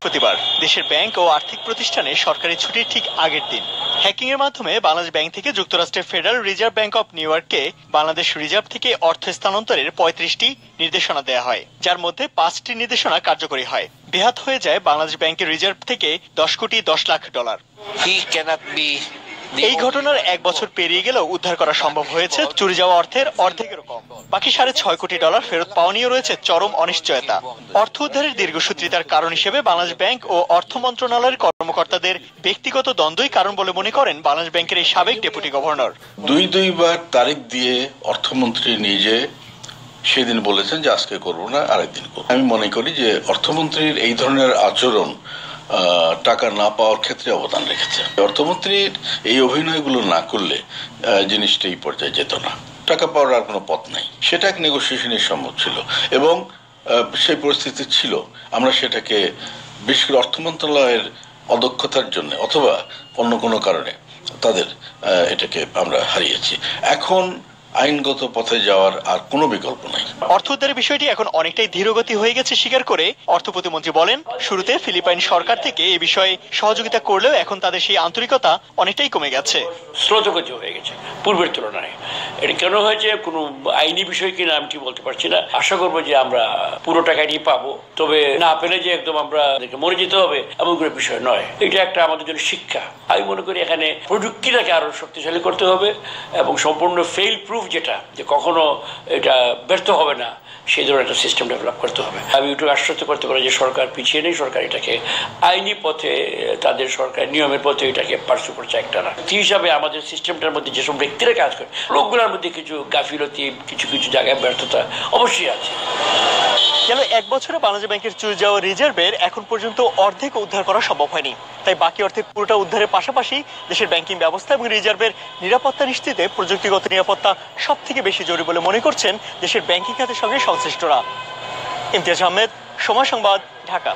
প্রতিবার দেশের ব্যাংক ও আর্থিক প্রতিষ্ঠানে সরকারি ছুটির ঠিক আগের দিন হ্যাকিং এর মাধ্যমে বাংলাদেশ ব্যাংক থেকে যুক্তরাষ্ট্রের federal reserve bank of new ইয়র্ককে বাংলাদেশ রিজার্ভ থেকে অর্থ স্থানান্তরের ৩৫টি নির্দেশনা দেওয়া হয়, যার মধ্যে 5টি নির্দেশনা কার্যকরী হয়। বেহাত হয়ে যায় বাংলাদেশ ব্যাংকের রিজার্ভ থেকে $10,10,00,000। এই ঘটনার 1 বছর পেরিয়ে গেলেও উদ্ধার করা সম্ভব হয়েছে চুরি যাওয়া অর্থের অর্ধেকেরও কম। বাকি $6.5 কোটি ফেরত পাওয়া নিয়ে রয়েছে চরম অনিশ্চয়তা। অর্থ উদ্ধারের দীর্ঘসূত্রিতার কারণ হিসেবে বাংলাদেশ ব্যাংক ও অর্থ মন্ত্রণালয়ের কর্মকর্তাদের ব্যক্তিগত দ্বন্দ্বই কারণ বলে মনে করেন বাংলাদেশ ব্যাংকের এই সাবেক ডেপুটি গভর্নর। দুইবার তারিখ দিয়ে অর্থমন্ত্রী নিজে সেদিন বলেছেন যে আজকে করবো না, আরেকদিন করবো। আমি মনে করি যে অর্থমন্ত্রীর এই ধরনের আচরণ টাকা না পাওয়ার ক্ষেত্রে অবদান রেখেছে। অর্থমন্ত্রীর এই অভিনয়গুলো না করলে জিনিসটা এই পর্যায়ে যেত না। টাকা পাওয়ার আর কোনো পথ নাই, সেটা এক নেগোসিয়েশনের সম্ভব ছিল এবং সেই পরিস্থিতি ছিল। আমরা সেটাকে বিশেষ করে অর্থ মন্ত্রণালয়ের অদক্ষতার জন্য অথবা অন্য কোনো কারণে তাদের এটাকে আমরা হারিয়েছি। এখন আইনগত পথে যাওয়ার আর কোনো বিকল্প নাই। অর্থ উদ্ধারের বিষয়টি এখন অনেকটাই ধীরগতি হয়ে গেছে স্বীকার করে অর্থ প্রতিমন্ত্রী বলেন, শুরুতে ফিলিপাইন সরকার থেকে এই বিষয়ে সহযোগিতা করলেও এখন তাদের সেই আন্তরিকতা অনেকটাই কমে গেছে, স্রোতগতি হয়ে গেছে পূর্বের তুলনায়। এটা কেন হয়েছে কোনো আইনি বিষয় কিনা আমি ঠিক বলতে পারছি না। আশা করবো যে আমরা পুরো টাকাটি পাবো, তবে না পেলে যে একদম আমরা মরে যেতে হবে এমন কোনো বিষয় নয়। এটা একটা আমাদের জন্য শিক্ষা। আমি মনে করি এখানে প্রযুক্তিটাকে আরো শক্তিশালী করতে হবে এবং সম্পূর্ণ ফেল প্রুফ যেটা যে কখনো এটা ব্যর্থ হবে না সেই ধরনের একটা সিস্টেম ডেভেলপ করতে হবে। আমি একটু আশ্বস্ত করতে পারি যে সরকার পিছিয়ে নেই, সরকার এটাকে আইনি পথে তাদের সরকার নিয়মের পথে এটাকে পার্সু করছে একটা না। সেই হিসাবে আমাদের সিস্টেমটার মধ্যে যেসব ব্যক্তিরা কাজ করে লোকগুলোর মধ্যে কিছু গাফিলতি, কিছু কিছু জায়গায় ব্যর্থতা অবশ্যই আছে। গেল 1 বছরে বাংলাদেশ ব্যাংকের চুরি যাওয়া রিজার্ভের এখন পর্যন্ত অর্ধেক উদ্ধার করা সম্ভব হয়নি। তাই বাকি অর্ধেক পুরোটা উদ্ধারের পাশাপাশি দেশের ব্যাংকিং ব্যবস্থা এবং রিজার্ভের নিরাপত্তা নিশ্চিতে প্রযুক্তিগত নিরাপত্তা সব থেকে বেশি জরুরি বলে মনে করছেন দেশের ব্যাংকিং খাতের সঙ্গে সংশ্লিষ্টরা। ইমতিয়াজ আহমেদ, সময় সংবাদ, ঢাকা।